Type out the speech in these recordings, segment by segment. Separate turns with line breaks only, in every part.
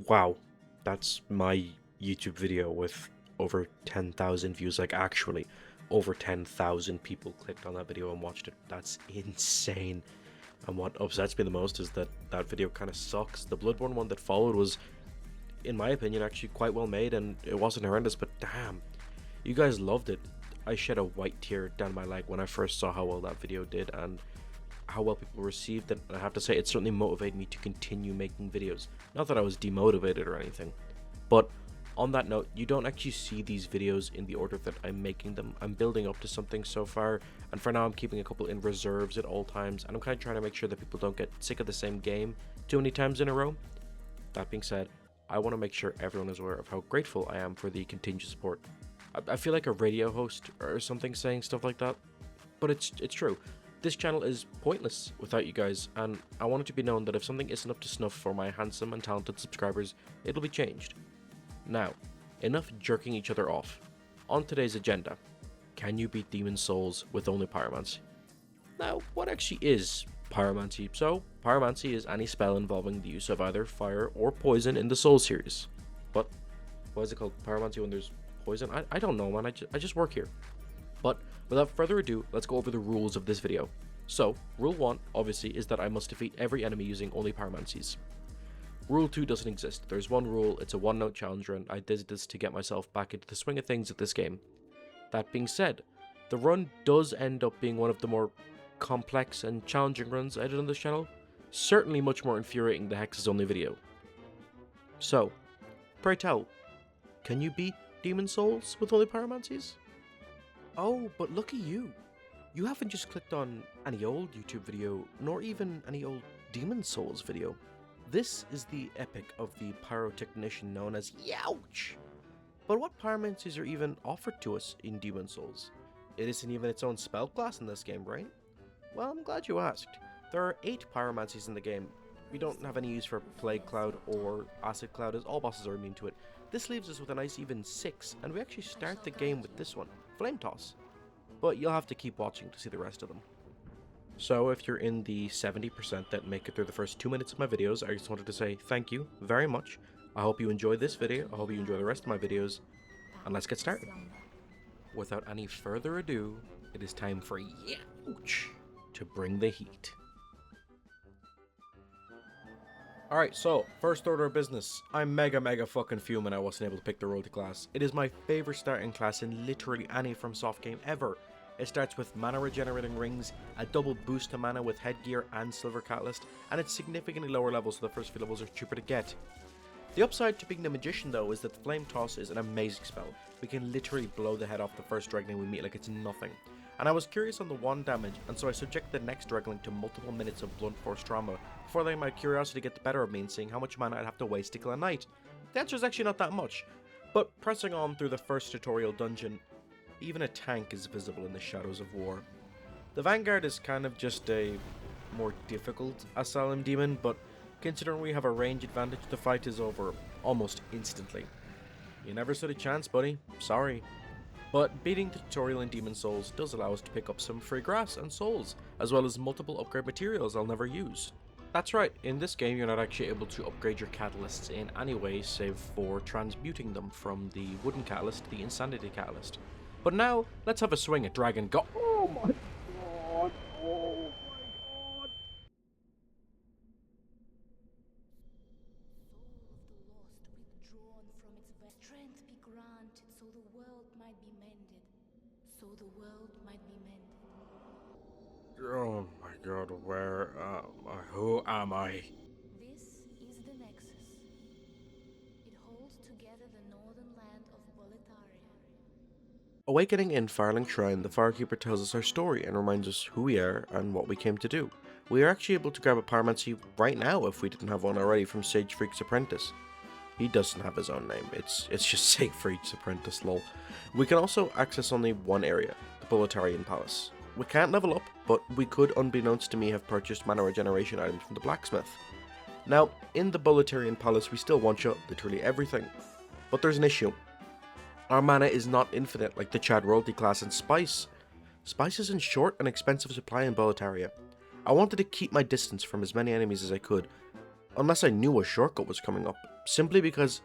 Wow, that's my YouTube video with over 10,000 views. Like, actually, over 10,000 people clicked on that video and watched it. That's insane. And what upsets me the most is that that video kind of sucks. The Bloodborne one that followed was, in my opinion, actually quite well made, and it wasn't horrendous, but damn, you guys loved it. I shed a white tear down my leg when I first saw how well that video did and how well people received it. And I have to say, it certainly motivated me to continue making videos. Not that I was demotivated or anything, but on that note, you don't actually see these videos in the order that I'm making them. I'm building up to something so far, and for now I'm keeping a couple in reserves at all times, and I'm kind of trying to make sure that people don't get sick of the same game too many times in a row. That being said, I want to make sure everyone is aware of how grateful I am for the continued support. I feel like a radio host or something saying stuff like that, but it's true. This channel is pointless without you guys, and I want it to be known that if something isn't up to snuff for my handsome and talented subscribers, it'll be changed. Now, enough jerking each other off. On today's agenda, can you beat Demon Souls with only Pyromancy? Now, what actually is Pyromancy? So, Pyromancy is any spell involving the use of either fire or poison in the Souls series. But why is it called Pyromancy when there's poison? I don't know, man. I just work here. But without further ado, let's go over the rules of this video. So, rule 1, obviously, is that I must defeat every enemy using only Pyromancies. Rule 2 doesn't exist. There's one rule, it's a one-note challenge run. I did this to get myself back into the swing of things at this game. That being said, the run does end up being one of the more complex and challenging runs I did on this channel. Certainly much more infuriating the Hex's only video. So, pray tell, can you beat Demon Souls with only Pyromancies? Oh, but look at you. You haven't just clicked on any old YouTube video, nor even any old Demon Souls video. This is the epic of the pyrotechnician known as Youch! But what pyromancies are even offered to us in Demon Souls? It isn't even its own spell class in this game, right? Well, I'm glad you asked. There are 8 pyromancies in the game. We don't have any use for Plague Cloud or Acid Cloud, as all bosses are immune to it. This leaves us with a nice even 6, and we actually start the game with this one, Flame Toss. But you'll have to keep watching to see the rest of them. So if you're in the 70% that make it through the first 2 minutes of my videos, I just wanted to say thank you very much. I hope you enjoy this video, I hope you enjoy the rest of my videos, and let's get started. Without any further ado, it is time for Youch to bring the heat. Alright, so, first order of business. I'm mega fucking fuming I wasn't able to pick the royalty class. It is my favorite starting class in literally any FromSoft game ever. It starts with mana regenerating rings, a double boost to mana with headgear and silver catalyst, and it's significantly lower levels, so the first few levels are cheaper to get. The upside to being the magician though is that Flame Toss is an amazing spell. We can literally blow the head off the first Dregling we meet like it's nothing. And I was curious on the 1 damage, and so I subjected the next Dregling to multiple minutes of blunt force trauma before letting my curiosity get the better of me and seeing how much mana I'd have to waste to kill a knight. The answer is actually not that much, but pressing on through the first tutorial dungeon, even a tank is visible in the shadows of war. The Vanguard is kind of just a more difficult Asylum Demon, but considering we have a range advantage, the fight is over almost instantly. You never stood a chance, buddy. Sorry. But beating the tutorial in Demon Souls does allow us to pick up some free grass and souls, as well as multiple upgrade materials I'll never use. That's right, in this game you're not actually able to upgrade your catalysts in any way save for transmuting them from the wooden catalyst to the insanity catalyst. But now, let's have a swing at Dragon God. Oh my god! Oh my god!
Soul of the lost withdrawn from its vest. Strength be granted, so the world might be mended. So the world might be mended.
Oh my god, where am I? Who am I?
This is the Nexus. It holds together the northern land of Boletaria.
Awakening in Phalanx Shrine, the Firekeeper tells us our story and reminds us who we are and what we came to do. We are actually able to grab a Pyromancy right now if we didn't have one already from Sage Freak's Apprentice. He doesn't have his own name, it's just Sage Freak's Apprentice, lol. We can also access only one area, the Boletarian Palace. We can't level up, but we could, unbeknownst to me, have purchased mana regeneration items from the blacksmith. Now, in the Boletarian Palace we still one-shot literally everything, but there's an issue. Our mana is not infinite like the Chad royalty class and Spice. Spice is in short and expensive supply in Boletaria. I wanted to keep my distance from as many enemies as I could. unless I knew a shortcut was coming up, simply because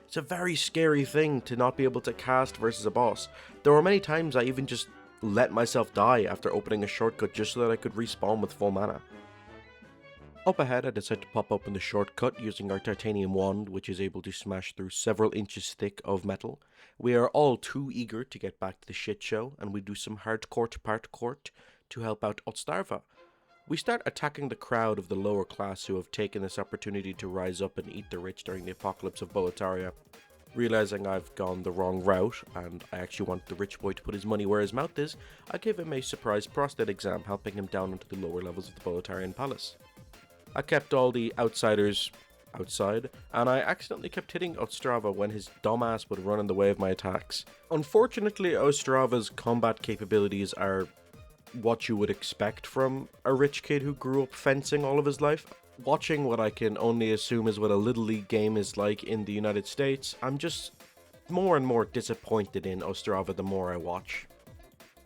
it's a very scary thing to not be able to cast versus a boss. There were many times I even just let myself die after opening a shortcut just so that I could respawn with full mana. Up ahead, I decided to pop open the shortcut using our titanium wand, which is able to smash through several inches thick of metal. We are all too eager to get back to the shit show, and we do some hardcore to parkour to help out Otstarva. We start attacking the crowd of the lower class who have taken this opportunity to rise up and eat the rich during the apocalypse of Boletaria. Realizing I've gone the wrong route, and I actually want the rich boy to put his money where his mouth is, I give him a surprise prostate exam, helping him down into the lower levels of the Boletarian Palace. I kept all the outsiders outside, and I accidentally kept hitting Ostrava when his dumbass would run in the way of my attacks. Unfortunately, Ostrava's combat capabilities are what you would expect from a rich kid who grew up fencing all of his life. Watching what I can only assume is what a Little League game is like in the United States, I'm just more and more disappointed in Ostrava the more I watch.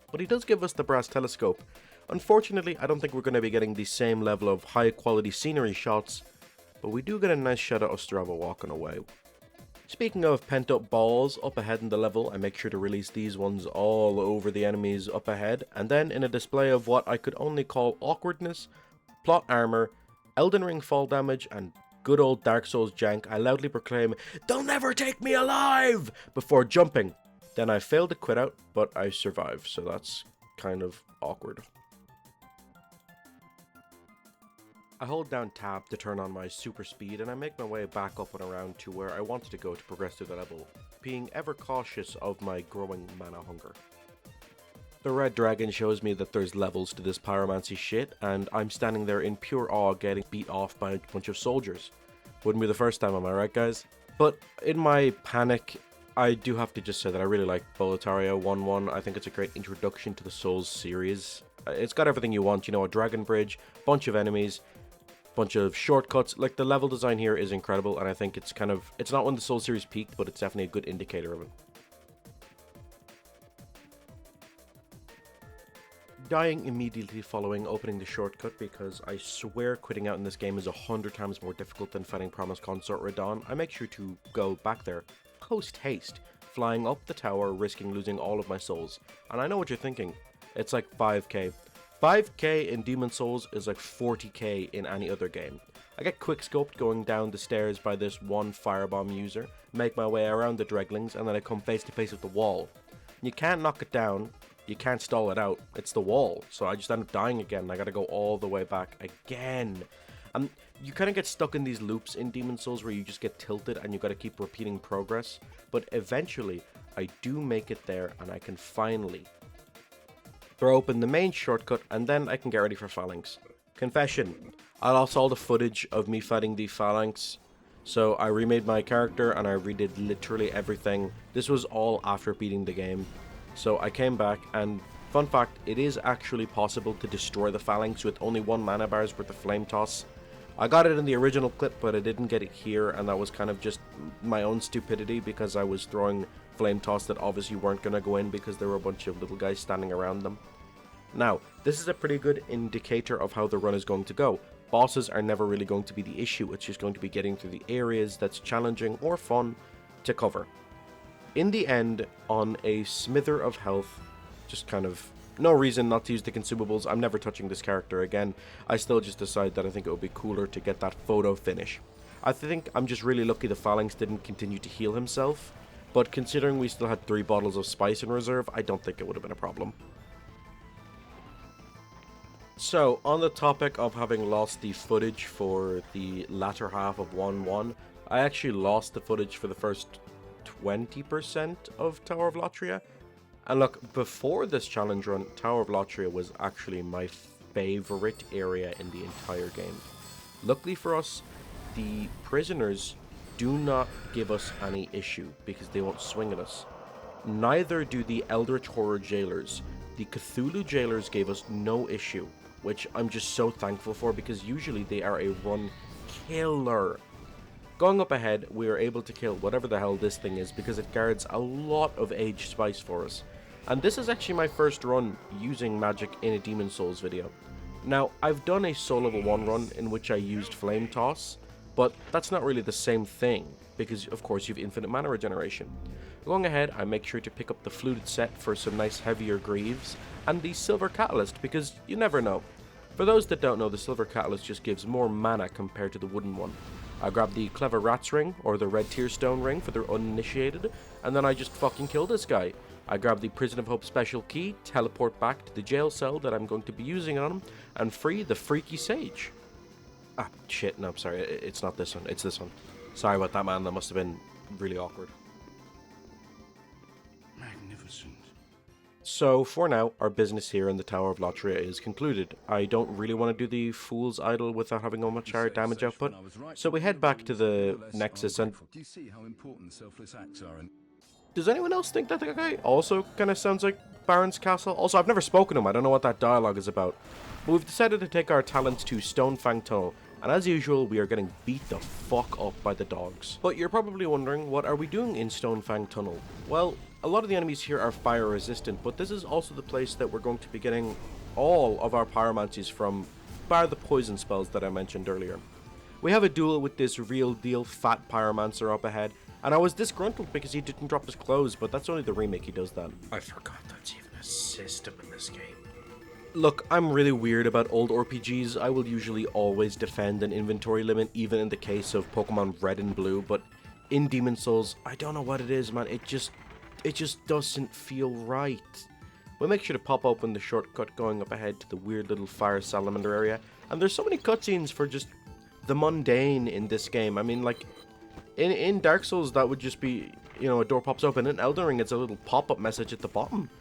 But he does give us the brass telescope. Unfortunately, I don't think we're going to be getting the same level of high quality scenery shots, but we do get a nice shot of Ostrava walking away. Speaking of pent up balls, up ahead in the level, I make sure to release these ones all over the enemies up ahead, and then in a display of what I could only call awkwardness, plot armor, Elden Ring fall damage, and good old Dark Souls jank, I loudly proclaim, "They'll never take me alive!" before jumping. Then I fail to quit out, but I survive, so that's kind of awkward. I hold down tab to turn on my super speed, and I make my way back up and around to where I wanted to go to progress through the level, being ever cautious of my growing mana hunger. The red dragon shows me that there's levels to this pyromancy shit, and I'm standing there in pure awe getting beat off by a bunch of soldiers. Wouldn't be the first time, am I right, guys? But in my panic, I do have to just say that I really like Boletaria 1-1. I think it's a great introduction to the Souls series. It's got everything you want, you know, a dragon bridge, bunch of enemies, bunch of shortcuts. Like, the level design here is incredible, and I think it's not when the Souls series peaked, but it's definitely a good indicator of it. Dying immediately following opening the shortcut, because I swear quitting out in this game is 100 times more difficult than fighting Promised Consort Radon, I make sure to go back there, post haste, flying up the tower, risking losing all of my souls. And I know what you're thinking, it's like 5k. 5k in Demon Souls is like 40k in any other game. I get quickscoped going down the stairs by this one firebomb user, make my way around the dreglings, and then I come face to face with the wall. You can't knock it down, you can't stall it out, it's the wall, so I just end up dying again, and I gotta go all the way back again. You kind of get stuck in these loops in Demon Souls where you just get tilted and you gotta keep repeating progress, but eventually I do make it there, and I can finally throw open the main shortcut, and then I can get ready for Phalanx. Confession, I lost all the footage of me fighting the Phalanx, so I remade my character and I redid literally everything. This was all after beating the game. So I came back, and fun fact, it is actually possible to destroy the Phalanx with only 1 mana bar's worth of Flame Toss. I got it in the original clip, but I didn't get it here, and that was kind of just my own stupidity because I was throwing Flame Toss that obviously weren't going to go in because there were a bunch of little guys standing around them. Now, this is a pretty good indicator of how the run is going to go. Bosses are never really going to be the issue, it's just going to be getting through the areas that's challenging or fun to cover. In the end, on a smither of health, just kind of no reason not to use the consumables, I'm never touching this character again. I still just decide that I think it would be cooler to get that photo finish. I think I'm just really lucky the Phalanx didn't continue to heal himself, but considering we still had 3 bottles of spice in reserve, I don't think it would have been a problem. So, on the topic of having lost the footage for the latter half of 1-1, I actually lost the footage for the first 20% of Tower of Latria. And look, before this challenge run, Tower of Latria was actually my favorite area in the entire game. Luckily for us, the prisoners do not give us any issue because they won't swing at us. Neither do the Eldritch Horror Jailers. The Cthulhu Jailers gave us no issue, which I'm just so thankful for because usually they are a run killer. Going up ahead, we are able to kill whatever the hell this thing is because it guards a lot of aged spice for us. And this is actually my first run using magic in a Demon Souls video. Now, I've done a soul level 1 run in which I used Flame Toss, But that's not really the same thing, because of course you have infinite mana regeneration. Going ahead, I make sure to pick up the fluted set for some nice heavier greaves, and the silver catalyst, because you never know. For those that don't know, the silver catalyst just gives more mana compared to the wooden one. I grab the clever rat's ring, or the red tear stone ring for the uninitiated, and then I just fucking kill this guy. I grab the Prison of Hope special key, teleport back to the jail cell that I'm going to be using on him, and free the freaky sage. Ah, shit, no, I'm sorry, it's not this one, it's this one. Sorry about that, man, that must have been really awkward.
Magnificent.
So, for now, our business here in the Tower of Latria is concluded. I don't really want to do the Fool's Idol without having a much higher damage output, so we head back to the Nexus and...
Do you see how important selfless acts are?
Does anyone else think that the guy also kind of sounds like Baron's Castle? Also, I've never spoken to him, I don't know what that dialogue is about. But we've decided to take our talents to Stonefang Tunnel, and as usual, we are getting beat the fuck up by the dogs. But you're probably wondering, what are we doing in Stonefang Tunnel? Well, a lot of the enemies here are fire resistant, but this is also the place that we're going to be getting all of our pyromancies from, bar the poison spells that I mentioned earlier. We have a duel with this real deal fat pyromancer up ahead, and I was disgruntled because he didn't drop his clothes, but that's only the remake he does that. I forgot that's even a system in this game. Look, I'm really weird about old RPGs. I will usually always defend an inventory limit, even in the case of Pokemon Red and Blue, but in Demon Souls, I don't know what it is, man. It just doesn't feel right. We'll make sure to pop open the shortcut going up ahead to the weird little fire salamander area, and there's so many cutscenes for just the mundane in this game. I mean, like, in Dark Souls, that would just be, you know, a door pops open. In Elden Ring, it's a little pop-up message at the bottom.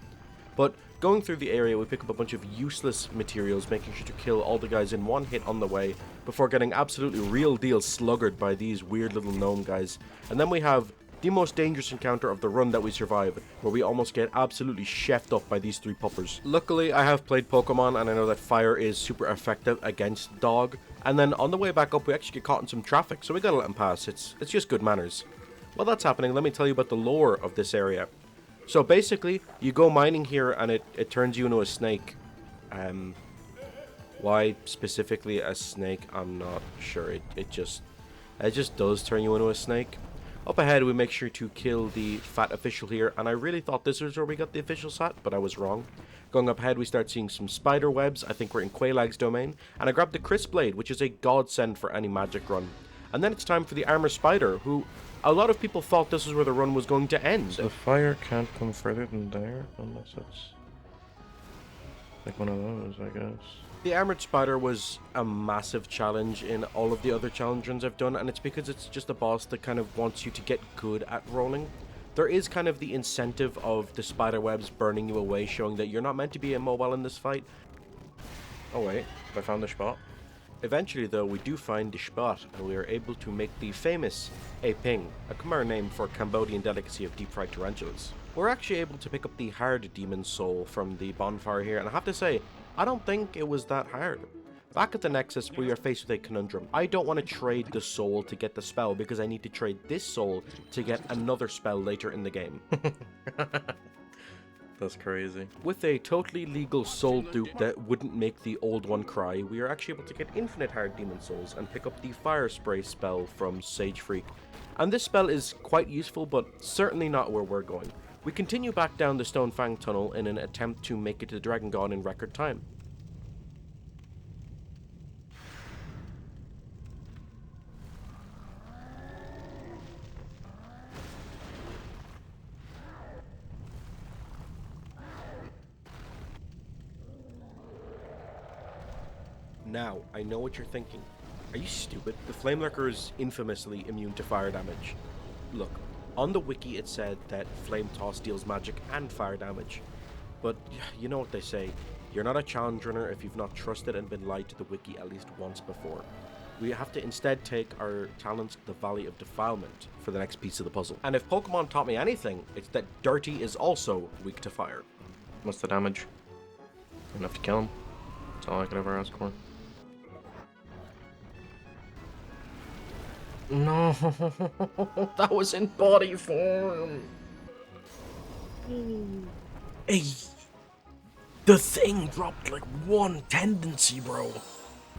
But going through the area, we pick up a bunch of useless materials, making sure to kill all the guys in one hit on the way, before getting absolutely real deal sluggered by these weird little gnome guys. And then we have the most dangerous encounter of the run that we survive, where we almost get absolutely chefed up by these three puppers. Luckily, I have played Pokemon, and I know that fire is super effective against dog. And then on the way back up, we actually get caught in some traffic, so we gotta let him pass. It's just good manners. While that's happening, let me tell you about the lore of this area. So basically, you go mining here and it turns you into a snake. Why specifically a snake, I'm not sure. It just does turn you into a snake. Up ahead, we make sure to kill the fat official here, and I really thought this was where we got the official sat, but I was wrong. Going up ahead, we start seeing some spider webs. I think we're in Quailag's domain, and I grabbed the Crisp Blade, which is a godsend for any magic run. And then it's time for the Armor Spider, who a lot of people thought this is where the run was going to end.
The fire can't come further than there, unless it's like one of those, I guess.
The Armored Spider was a massive challenge in all of the other challenge runs I've done, and it's because it's just a boss that kind of wants you to get good at rolling. There is kind of the incentive of the spider webs burning you away, showing that you're not meant to be immobile in this fight.
Oh wait, I found the spot.
Eventually, though, we do find the spot, and we are able to make the famous Aping, a Khmer name for Cambodian delicacy of deep-fried tarantulas. We're actually able to pick up the hard demon soul from the bonfire here, and I have to say, I don't think it was that hard. Back at the Nexus, we are faced with a conundrum. I don't want to trade the soul to get the spell, because I need to trade this soul to get another spell later in the game.
That's crazy.
With a totally legal soul dupe that wouldn't make the old one cry, we are actually able to get infinite hard demon souls and pick up the fire spray spell from Sage Freak. And this spell is quite useful, but certainly not where we're going. We continue back down the Stonefang tunnel in an attempt to make it to Dragon God in record time. Now, I know what you're thinking. Are you stupid? The Flamelurker is infamously immune to fire damage. Look, on the wiki it said that Flame Toss deals magic and fire damage. But, you know what they say, you're not a challenge runner if you've not trusted and been lied to the wiki at least once before. We have to instead take our talents to the Valley of Defilement for the next piece of the puzzle. And if Pokemon taught me anything, it's that Dirty is also weak to fire.
What's the damage? Enough to kill him? That's all I could ever ask for. No, that was in body form.
Hey, the thing dropped like one tendency, bro.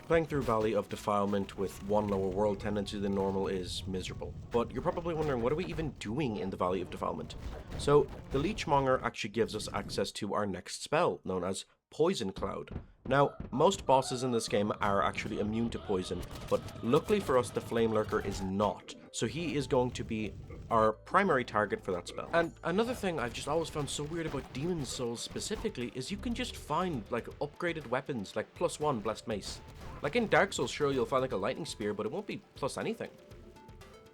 Playing through Valley of Defilement with one lower world tendency than normal is miserable. But you're probably wondering, what are we even doing in the Valley of Defilement? So, the Leechmonger actually gives us access to our next spell, known as Poison Cloud. Now, most bosses in this game are actually immune to poison, but luckily for us, the Flamelurker is not. So he is going to be our primary target for that spell. And another thing I've just always found so weird about Demon Souls specifically is you can just find like upgraded weapons, like +1 Blessed Mace. Like in Dark Souls, sure, you'll find like a lightning spear, but it won't be plus anything.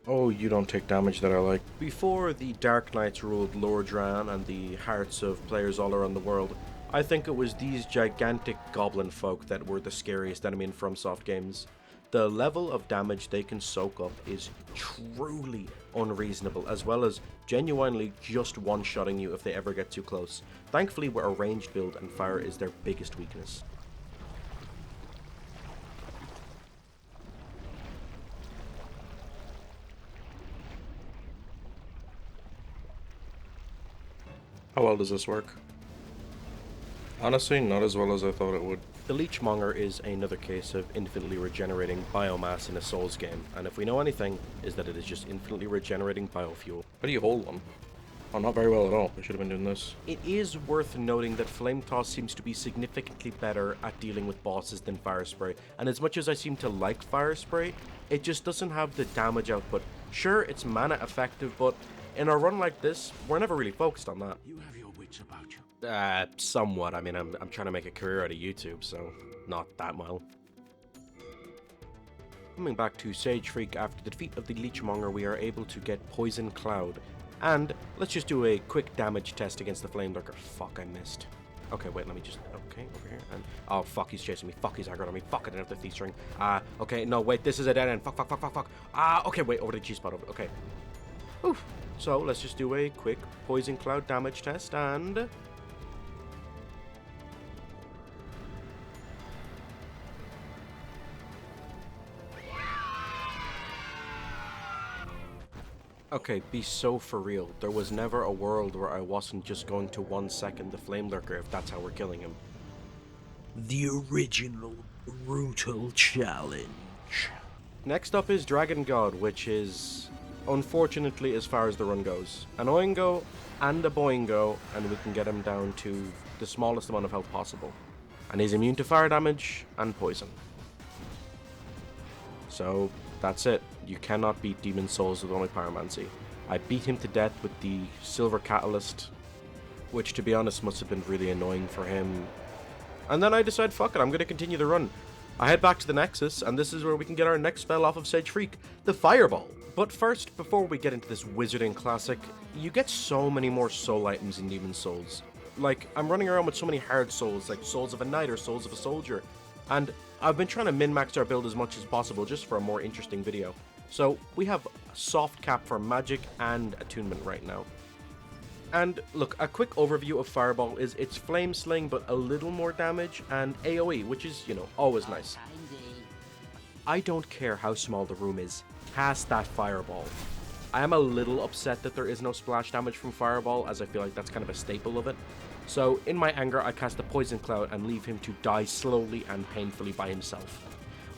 Oh, you don't take damage that I like.
Before the Dark Knights ruled Lordran and the hearts of players all around the world, I think it was these gigantic goblin folk that were the scariest enemy in FromSoft games. The level of damage they can soak up is truly unreasonable, as well as genuinely just one-shotting you if they ever get too close. Thankfully, we're a ranged build and fire is their biggest weakness.
How well does this work? Honestly, not as well as I thought it would.
The Leechmonger is another case of infinitely regenerating biomass in a Souls game, and if we know anything, is that it is just infinitely regenerating biofuel.
How do you hold one? Oh, not very well at all. I should have been doing this.
It is worth noting that Flame Toss seems to be significantly better at dealing with bosses than Fire Spray, and as much as I seem to like Fire Spray, it just doesn't have the damage output. Sure, it's mana effective, but in a run like this, we're never really focused on that.
You have your wits about you.
Somewhat. I mean, I'm trying to make a career out of YouTube, so not that well. Coming back to Sage Freak, after the defeat of the Leechmonger, we are able to get Poison Cloud. And let's just do a quick damage test against the Flamelurker. Fuck, I missed. Okay, wait, let me just... Okay, over here. And oh, fuck, he's chasing me. Fuck, he's aggroed on me. Fuck, I didn't have the thief ring. Okay, no, wait, this is a dead end. Fuck, fuck, fuck, fuck, fuck. Okay, wait, over the G-spot. Over. Okay. Oof. So, let's just do a quick Poison Cloud damage test, and... Okay, be so for real. There was never a world where I wasn't just going to 1 second the Flamelurker if that's how we're killing him. The original brutal challenge. Next up is Dragon God, which is, unfortunately, as far as the run goes, an Oingo and a Boingo, and we can get him down to the smallest amount of health possible. And he's immune to fire damage and poison. So, that's it. You cannot beat Demon Souls with only Pyromancy. I beat him to death with the Silver Catalyst, which to be honest must have been really annoying for him. And then I decide, fuck it, I'm going to continue the run. I head back to the Nexus, and this is where we can get our next spell off of Sage Freak, the Fireball. But first, before we get into this wizarding classic, you get so many more soul items in Demon Souls. Like, I'm running around with so many hard souls, like Souls of a Knight or Souls of a Soldier, and I've been trying to min-max our build as much as possible just for a more interesting video. So, we have a soft cap for magic and attunement right now. And look, a quick overview of Fireball is it's Flame Sling but a little more damage, and AoE, which is, you know, always nice. I don't care how small the room is, cast that Fireball. I am a little upset that there is no splash damage from Fireball, as I feel like that's kind of a staple of it. So, in my anger, I cast a Poison Cloud and leave him to die slowly and painfully by himself.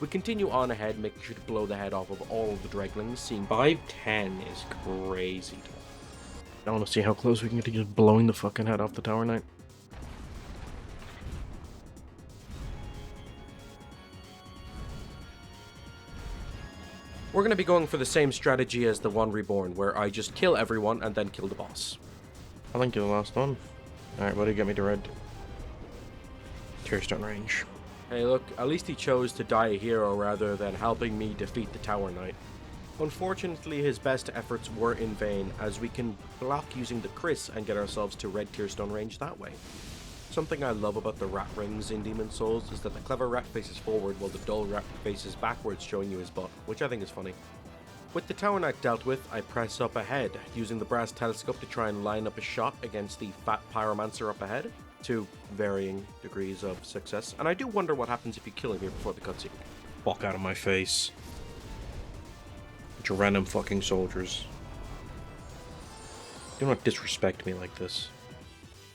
We continue on ahead, making sure to blow the head off of all of the Dreglings, seeing 510 is crazy.
I want to see how close we can get to just blowing the fucking head off the Tower Knight.
We're going to be going for the same strategy as the One Reborn, where I just kill everyone and then kill the boss.
I think you're the last one. Alright, buddy, get me to red. Tearstone range.
Hey look, at least he chose to die a hero rather than helping me defeat the Tower Knight. Unfortunately, his best efforts were in vain, as we can block using the Chris and get ourselves to red Tearstone range that way. Something I love about the rat rings in Demon Souls is that the clever rat faces forward while the dull rat faces backwards, showing you his butt, which I think is funny. With the Tower Knight dealt with, I press up ahead, using the brass telescope to try and line up a shot against the fat pyromancer up ahead, to varying degrees of success, and I do wonder what happens if you kill him here before the cutscene.
Fuck out of my face. Bunch of random fucking soldiers. Do not disrespect me like this.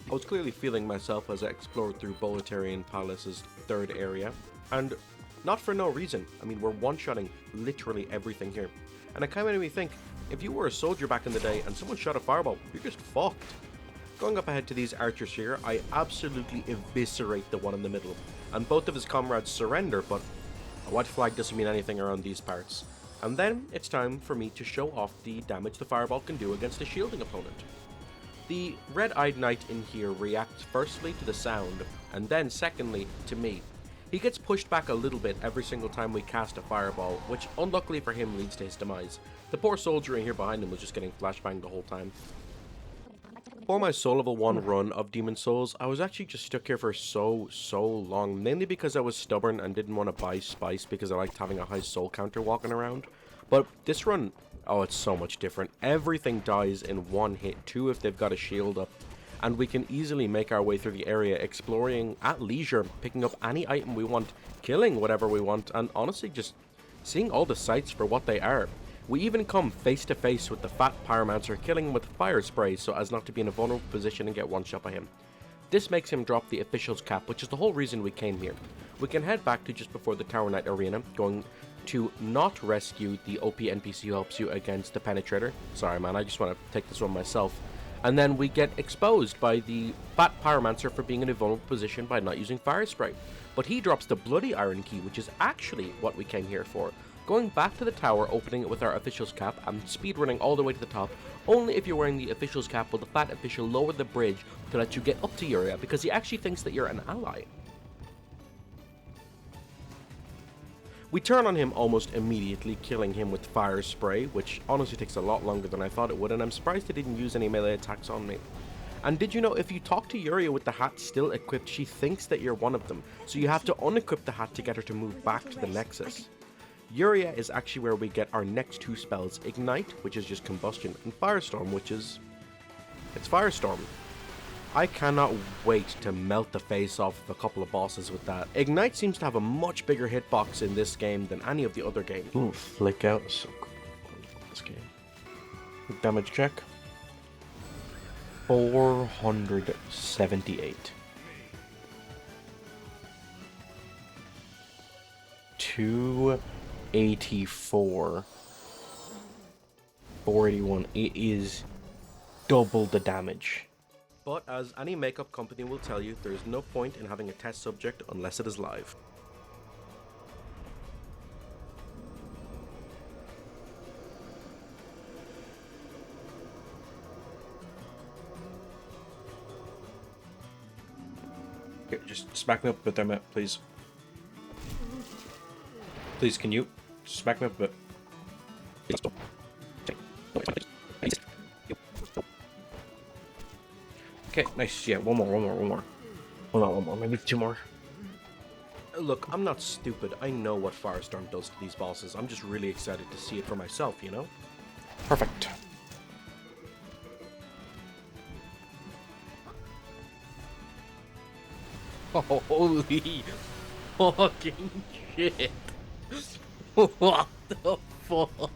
I was clearly feeling myself as I explored through Boletarian Palace's third area, and Not for no reason. I mean, we're one-shotting literally everything here. And it kind of made me think, if you were a soldier back in the day and someone shot a fireball, you're just fucked. Going up ahead to these archers here, I absolutely eviscerate the one in the middle. And both of his comrades surrender, but a white flag doesn't mean anything around these parts. And then it's time for me to show off the damage the fireball can do against a shielding opponent. The red-eyed knight in here reacts firstly to the sound, and then secondly to me. He gets pushed back a little bit every single time we cast a fireball, which unluckily for him leads to his demise. The poor soldier in here behind him was just getting flashbanged the whole time. For my soul level 1 run of Demon Souls, I was actually just stuck here for so long, mainly because I was stubborn and didn't want to buy spice because I liked having a high soul counter walking around. But this run, oh, it's so much different. Everything dies in one hit, too, if they've got a shield up. And we can easily make our way through the area, exploring at leisure, picking up any item we want, killing whatever we want, and honestly just seeing all the sights for what they are. We even come face to face with the fat pyromancer, killing him with fire spray so as not to be in a vulnerable position and get one shot by him. This makes him drop the official's cap, which is the whole reason we came here. We can head back to just before the Tower Knight arena, going to not rescue the OP NPC who helps you against the penetrator. Sorry man, I just want to take this one myself. And then we get exposed by the fat pyromancer for being in a vulnerable position by not using fire spray. But he drops the bloody iron key, which is actually what we came here for. Going back to the tower, opening it with our official's cap, and speedrunning all the way to the top. Only if you're wearing the official's cap will the fat official lower the bridge to let you get up to Yuria, because he actually thinks that you're an ally. We turn on him almost immediately, killing him with fire spray, which honestly takes a lot longer than I thought it would, and I'm surprised he didn't use any melee attacks on me. And did you know, if you talk to Yuria with the hat still equipped, she thinks that you're one of them, so you have to unequip the hat to get her to move back to the Nexus. Yuria is actually where we get our next two spells, Ignite, which is just Combustion, and Firestorm, which is... it's Firestorm. I cannot wait to melt the face off of a couple of bosses with that. Ignite seems to have a much bigger hitbox in this game than any of the other games.
Ooh, flick out is so cool in this game. Damage check. 478. 284. 481. It is double the damage.
But as any makeup company will tell you, there is no point in having a test subject unless it is live.
Here, just smack me up a bit there, Matt, please. Please, can you smack me up a bit? Okay, nice. Yeah, one more. Hold on, one more. Maybe two more.
Look, I'm not stupid. I know what Firestorm does to these bosses. I'm just really excited to see it for myself, you know?
Perfect.
Holy fucking shit. What the fuck?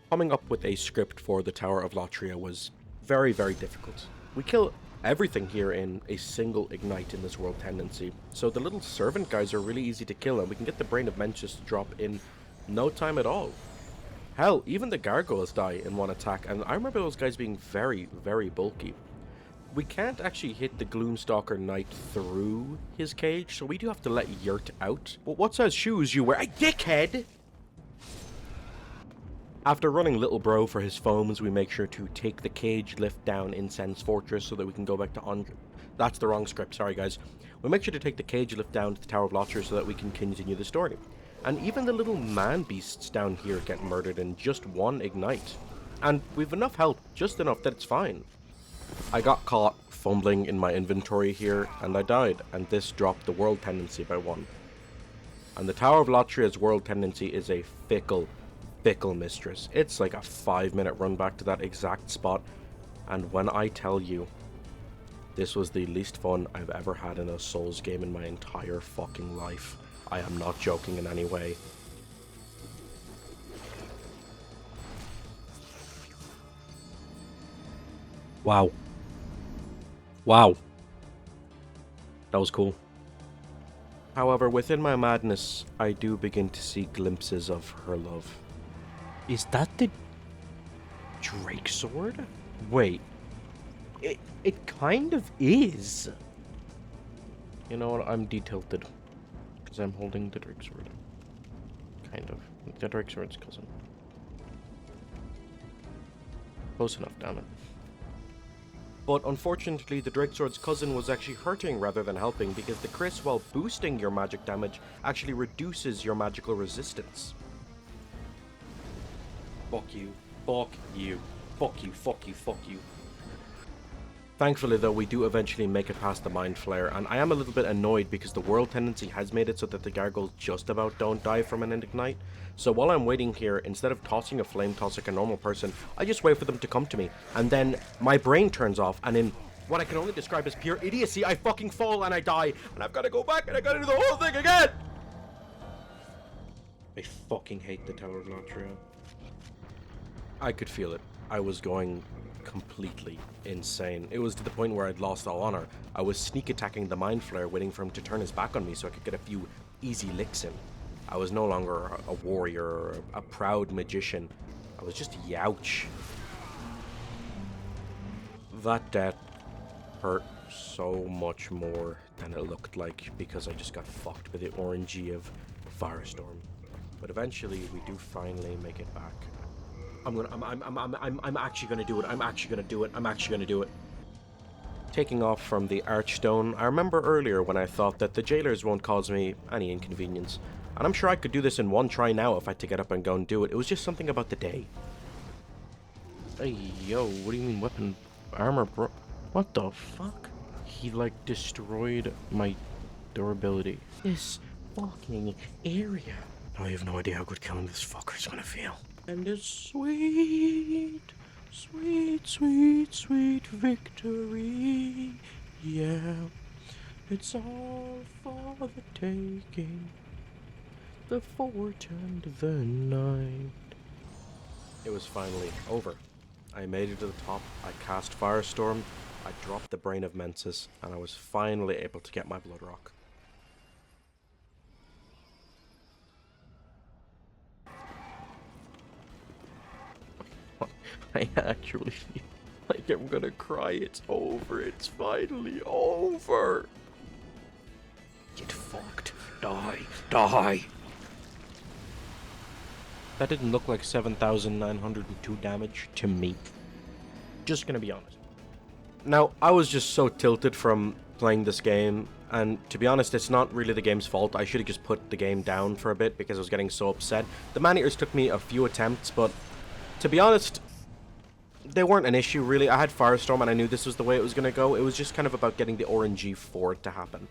Coming up with a script for the Tower of Latria was very, very difficult. We kill everything here in a single ignite in this world tendency, so the little servant guys are really easy to kill, and we can get the Brain of Mencius to drop in no time at all. Hell, even the gargoyles die in one attack, and I remember those guys being very, very bulky. We can't actually hit the Gloomstalker Knight through his cage, so we do have to let Yurt out. But what size shoes you wear? Dickhead! After running Little Bro for his foams, we make sure to take the cage lift down in Sen's Fortress so that we can go back to That's the wrong script, sorry guys. We make sure to take the cage lift down to the Tower of Latria so that we can continue the story. And even the little man beasts down here get murdered in just one ignite. And we've enough health, just enough that it's fine. I got caught fumbling in my inventory here, and I died, and this dropped the world tendency by 1. And the Tower of Latria's world tendency is a fickle mistress. It's like a 5-minute run back to that exact spot. And when I tell you, this was the least fun I've ever had in a Souls game in my entire fucking life. I am not joking in any way. Wow. Wow. That was cool. However, within my madness, I do begin to see glimpses of her love. Is that the Drake sword? Wait. It kind of is. You know what? I'm detilted. Because I'm holding the Drake sword. Kind of. The Drake sword's cousin. Close enough, damn it. But unfortunately, the Drake Sword's cousin was actually hurting rather than helping, because the Chris, while boosting your magic damage, actually reduces your magical resistance. Fuck you. Fuck you. Fuck you. Fuck you. Fuck you. Thankfully, though, we do eventually make it past the Mind Flare, and I am a little bit annoyed because the world tendency has made it so that the gargoyles just about don't die from an ignite. So while I'm waiting here, instead of tossing a flame toss like a normal person, I just wait for them to come to me, and then my brain turns off, and in what I can only describe as pure idiocy, I fucking fall and I die, and I've got to go back and I gotta do the whole thing again! I fucking hate the Tower of Latria. I could feel it. I was going completely insane. It was to the point where I'd lost all honor. I was sneak attacking the Mind Flare, waiting for him to turn his back on me so I could get a few easy licks in. I was no longer a warrior or a proud magician. I was just Youch. That death hurt so much more than it looked like because I just got fucked by the orangey of Firestorm. But eventually we do finally make it back. I'm actually gonna do it. I'm actually gonna do it. I'm actually gonna do it. Taking off from the Archstone, I remember earlier when I thought that the jailers won't cause me any inconvenience. And I'm sure I could do this in one try now if I had to get up and go and do it. It was just something about the day. Hey, yo, what do you mean weapon armor, bro? What the fuck? He, like, destroyed my durability. This fucking area. I have no idea how good killing this fucker's gonna feel. And a sweet, sweet, sweet, sweet victory. Yeah, it's all for the taking. The fort and the night. It was finally over. I made it to the top, I cast Firestorm, I dropped the Brain of Mensis, and I was finally able to get my Blood Rock. I actually feel like I'm gonna cry. It's over. It's finally over. Get fucked. Die. Die. That didn't look like 7,902 damage to me. Just gonna be honest. Now, I was just so tilted from playing this game, and to be honest, it's not really the game's fault. I should have just put the game down for a bit because I was getting so upset. The man-eaters took me a few attempts, but to be honest, they weren't an issue, really. I had Firestorm and I knew this was the way it was going to go. It was just kind of about getting the RNG for it to happen.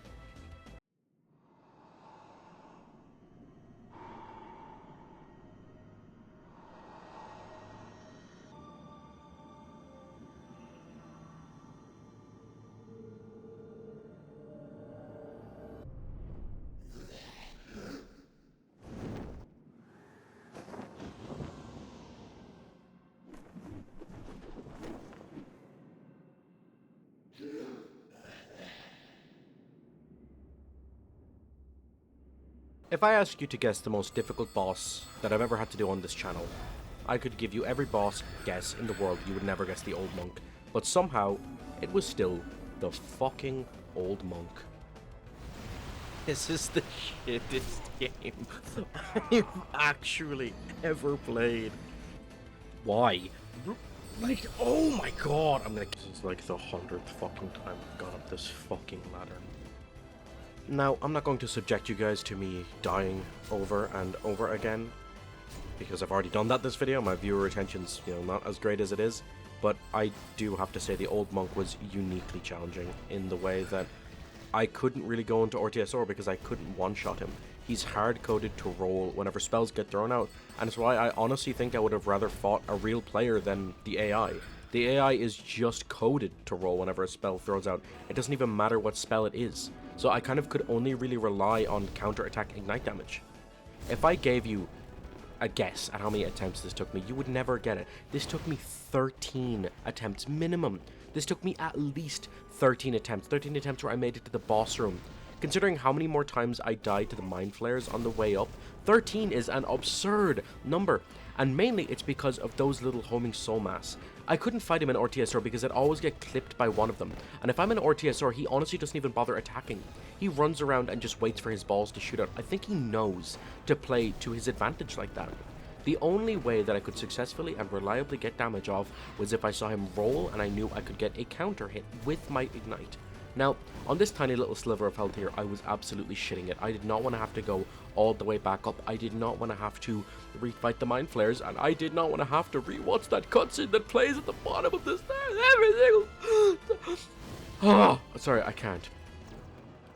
If I ask you to guess the most difficult boss that I've ever had to do on this channel, I could give you every boss guess in the world. You would never guess the Old Monk. But somehow, it was still the fucking Old Monk. This is the shittest game I've actually ever played. Why? Like, oh my god! This is like the 100th fucking time I've gone up this fucking ladder. Now, I'm not going to subject you guys to me dying over and over again, because I've already done that this video. My viewer retention's, not as great as it is, but I do have to say the Old Monk was uniquely challenging in the way that I couldn't really go into RTSR because I couldn't one-shot him. He's hard-coded to roll whenever spells get thrown out, and it's why I honestly think I would have rather fought a real player than the AI. The AI is just coded to roll whenever a spell throws out. It doesn't even matter what spell it is. So I kind of could only really rely on counter-attack ignite damage. If I gave you a guess at how many attempts this took me, you would never get it. This took me 13 attempts minimum. This took me at least 13 attempts. 13 attempts where I made it to the boss room. Considering how many more times I died to the mind flares on the way up, 13 is an absurd number. And mainly it's because of those little homing soul mass. I couldn't fight him in RTSR because I'd always get clipped by one of them. And if I'm in RTSR, he honestly doesn't even bother attacking. He runs around and just waits for his balls to shoot out. I think he knows to play to his advantage like that. The only way that I could successfully and reliably get damage off was if I saw him roll and I knew I could get a counter hit with my ignite. Now, on this tiny little sliver of health here, I was absolutely shitting it. I did not want to have to go all the way back up. I did not want to have to refight the mind flares, and I did not want to have to rewatch that cutscene that plays at the bottom of the stairs every single... Sorry, I can't.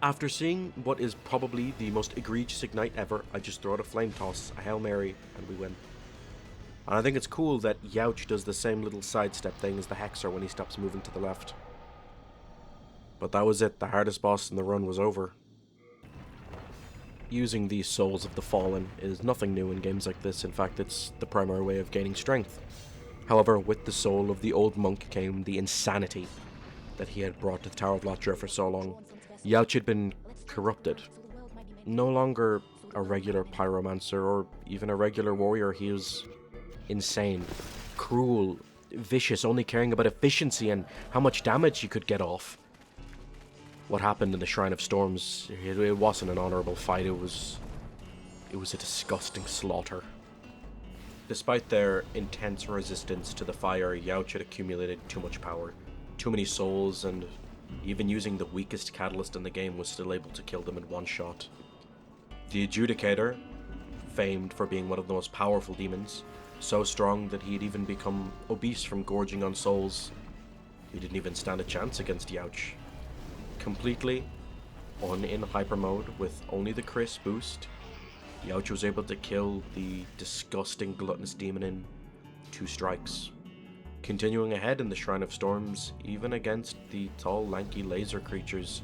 After seeing what is probably the most egregious ignite ever, I just throw out a flame toss, a Hail Mary, and we win. And I think it's cool that Youch does the same little sidestep thing as the Hexer when he stops moving to the left. But that was it, the hardest boss in the run was over. Using these souls of the fallen is nothing new in games like this, in fact it's the primary way of gaining strength. However, with the soul of the old monk came the insanity that he had brought to the Tower of Latria for so long. Youch had been corrupted. No longer a regular pyromancer or even a regular warrior, he was insane, cruel, vicious, only caring about efficiency and how much damage he could get off. What happened in the Shrine of Storms, it wasn't an honorable fight, it was a disgusting slaughter. Despite their intense resistance to the fire, Youch had accumulated too much power, too many souls, and even using the weakest catalyst in the game was still able to kill them in one shot. The Adjudicator, famed for being one of the most powerful demons, so strong that he had even become obese from gorging on souls, he didn't even stand a chance against Youch. Completely in hyper mode with only the Chris boost, Youch was able to kill the disgusting gluttonous demon in 2 strikes. Continuing ahead in the Shrine of Storms, even against the tall lanky laser creatures,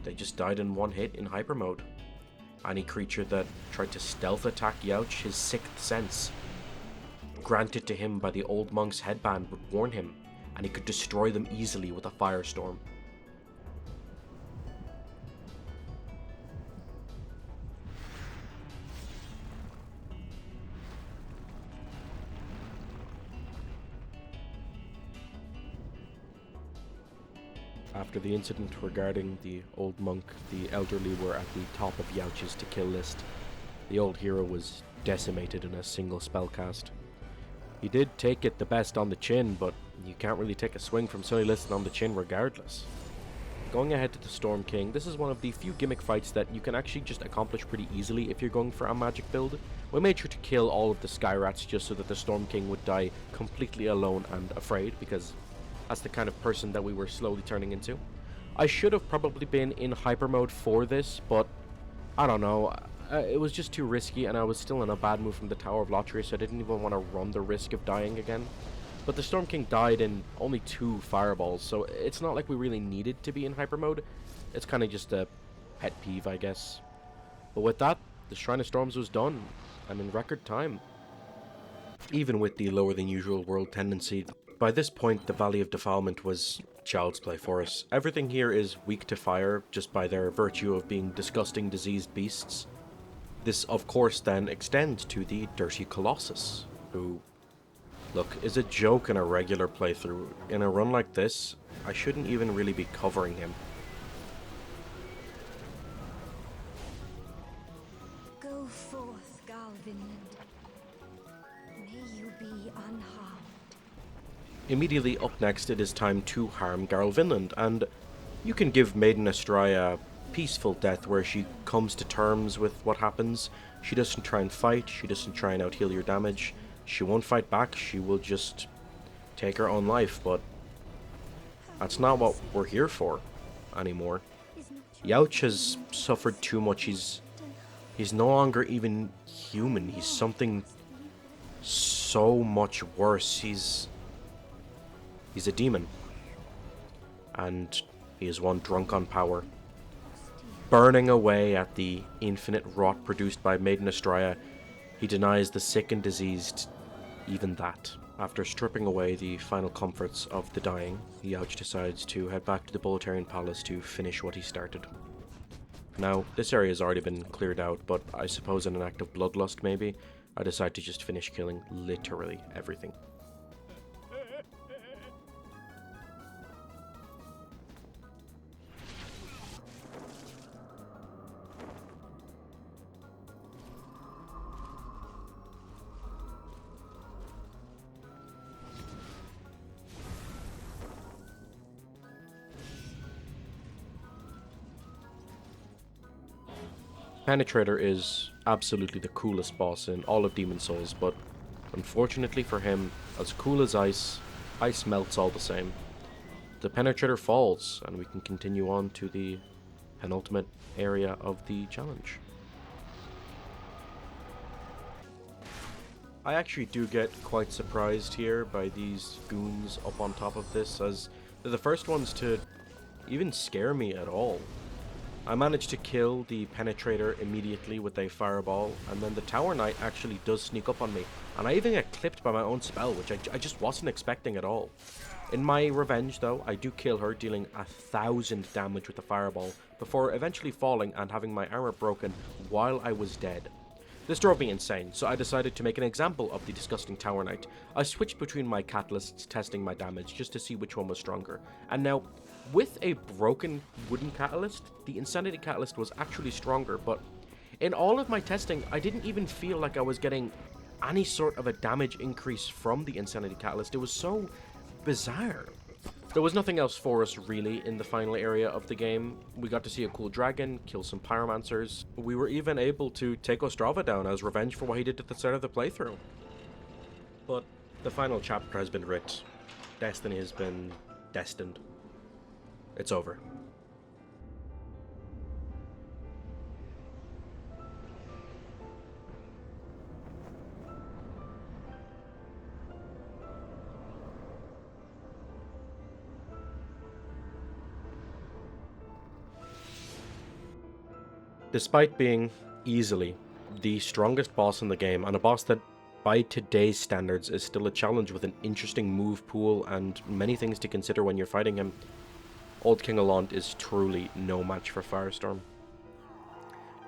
they just died in 1 hit in hyper mode. Any creature that tried to stealth attack Youch, his 6th sense, granted to him by the old monk's headband, would warn him, and he could destroy them easily with a Firestorm. After the incident regarding the old monk, the elderly were at the top of Youch's to kill list. The old hero was decimated in a single spellcast. He did take it the best on the chin, but you can't really take a swing from Sunny Listen on the chin regardless. Going ahead to the Storm King, this is one of the few gimmick fights that you can actually just accomplish pretty easily if you're going for a magic build. We made sure to kill all of the Sky Rats just so that the Storm King would die completely alone and afraid, because that's the kind of person that we were slowly turning into. I should have probably been in hyper mode for this, but I don't know. It was just too risky, and I was still in a bad mood from the Tower of Latria, so I didn't even want to run the risk of dying again. But the Storm King died in only 2 fireballs, so it's not like we really needed to be in hyper mode. It's kind of just a pet peeve, I guess. But with that, the Shrine of Storms was done, and in record time. Even with the lower than usual world tendency, by this point the Valley of Defilement was child's play for us. Everything here is weak to fire, just by their virtue of being disgusting diseased beasts. This of course then extends to the Dirty Colossus, who, look, is a joke in a regular playthrough. In a run like this, I shouldn't even really be covering him.
Go forth, Galvinland. May you be unharmed.
Immediately up next, it is time to harm Garl Vinland, and you can give Maiden Astraea a peaceful death where she comes to terms with what happens. She doesn't try and fight, she doesn't try and out-heal your damage, she won't fight back, she will just take her own life, but that's not what we're here for anymore. Youch has suffered too much, he's He's no longer even human. He's something so much worse. He's a demon. And he is one drunk on power. Burning away at the infinite rot produced by Maiden Astraea, he denies the sick and diseased even that. After stripping away the final comforts of the dying, Yauch decides to head back to the Boletarian Palace to finish what he started. Now, this area has already been cleared out, but I suppose in an act of bloodlust maybe, I decide to just finish killing literally everything. Penetrator is absolutely the coolest boss in all of Demon Souls, but unfortunately for him, as cool as ice, ice melts all the same. The Penetrator falls, and we can continue on to the penultimate area of the challenge. I actually do get quite surprised here by these goons up on top of this, as they're the first ones to even scare me at all. I managed to kill the Penetrator immediately with a fireball, and then the Tower Knight actually does sneak up on me, and I even get clipped by my own spell, which I just wasn't expecting at all. In my revenge though, I do kill her, dealing 1,000 damage with the fireball, before eventually falling and having my armor broken while I was dead. This drove me insane, so I decided to make an example of the disgusting Tower Knight. I switched between my catalysts, testing my damage just to see which one was stronger, and now, with a broken wooden catalyst, the Insanity Catalyst was actually stronger, but in all of my testing, I didn't even feel like I was getting any sort of a damage increase from the Insanity Catalyst. It was so bizarre. There was nothing else for us really in the final area of the game. We got to see a cool dragon, kill some pyromancers. We were even able to take Ostrava down as revenge for what he did at the start of the playthrough. But the final chapter has been writ. Destiny has been destined. It's over. Despite being easily the strongest boss in the game, and a boss that by today's standards is still a challenge with an interesting move pool and many things to consider when you're fighting him, Old King Allant is truly no match for Firestorm.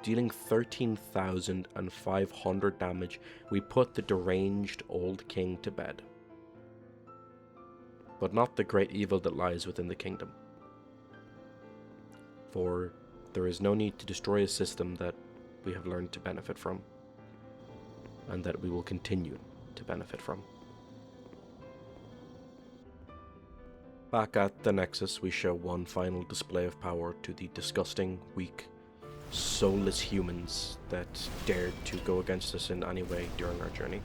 Dealing 13,500 damage, we put the deranged Old King to bed. But not the great evil that lies within the kingdom. For there is no need to destroy a system that we have learned to benefit from, and that we will continue to benefit from. Back at the Nexus, we show one final display of power to the disgusting, weak, soulless humans that dared to go against us in any way during our journey.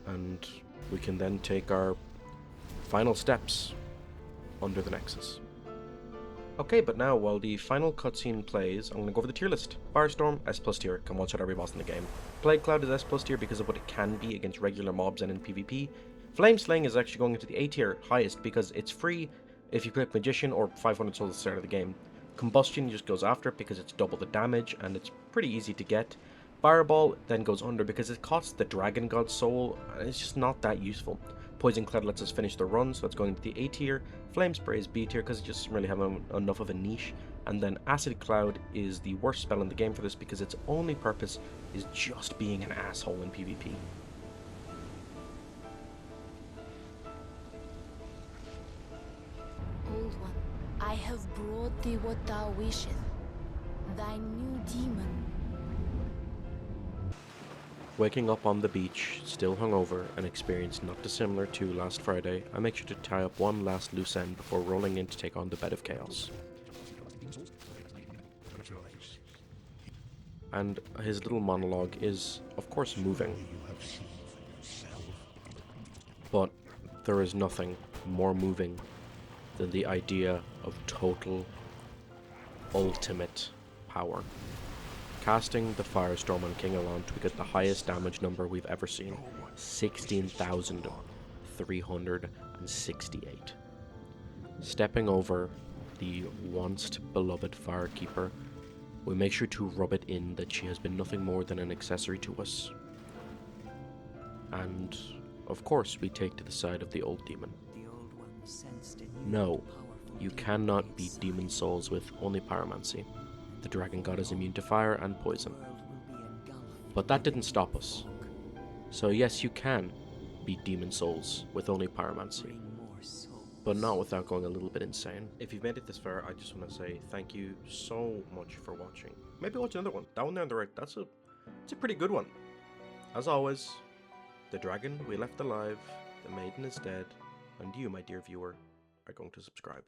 And we can then take our final steps under the Nexus. Okay, but now, while the final cutscene plays, I'm going to go over the tier list. Firestorm, S+ tier, can one-shot every boss in the game. Plague Cloud is S+ tier because of what it can be against regular mobs and in PvP. Flame Slaying is actually going into the A tier, highest, because it's free if you click Magician or 500 souls at the start of the game. Combustion just goes after it because it's double the damage and it's pretty easy to get. Fireball then goes under because it costs the Dragon God's soul and it's just not that useful. Poison Cloud lets us finish the run, so that's going into the A tier. Flame Spray is B tier because it just doesn't really have enough of a niche. And then Acid Cloud is the worst spell in the game for this because its only purpose is just being an asshole in PvP.
Old One, I have brought thee what thou wishest, thy new demon.
Waking up on the beach, still hungover, an experience not dissimilar to last Friday, I make sure to tie up one last loose end before rolling in to take on the Bed of Chaos. And his little monologue is, of course, moving. But there is nothing more moving than the idea of total, ultimate power. Casting the Firestorm on King Allant, we get the highest damage number we've ever seen, 16,368. Stepping over the once beloved Firekeeper, we make sure to rub it in that she has been nothing more than an accessory to us. And, of course, we take to the side of the old demon. No, you cannot beat demon souls with only pyromancy. The dragon god is immune to fire and poison. But that didn't stop us. So yes, you can beat demon souls with only pyromancy, but not without going a little bit insane. If you've made it this far, I just want to say thank you so much for watching. Maybe watch another one. That one there on the right, it's a pretty good one. As always, the dragon we left alive, the maiden is dead, and you, my dear viewer, are going to subscribe.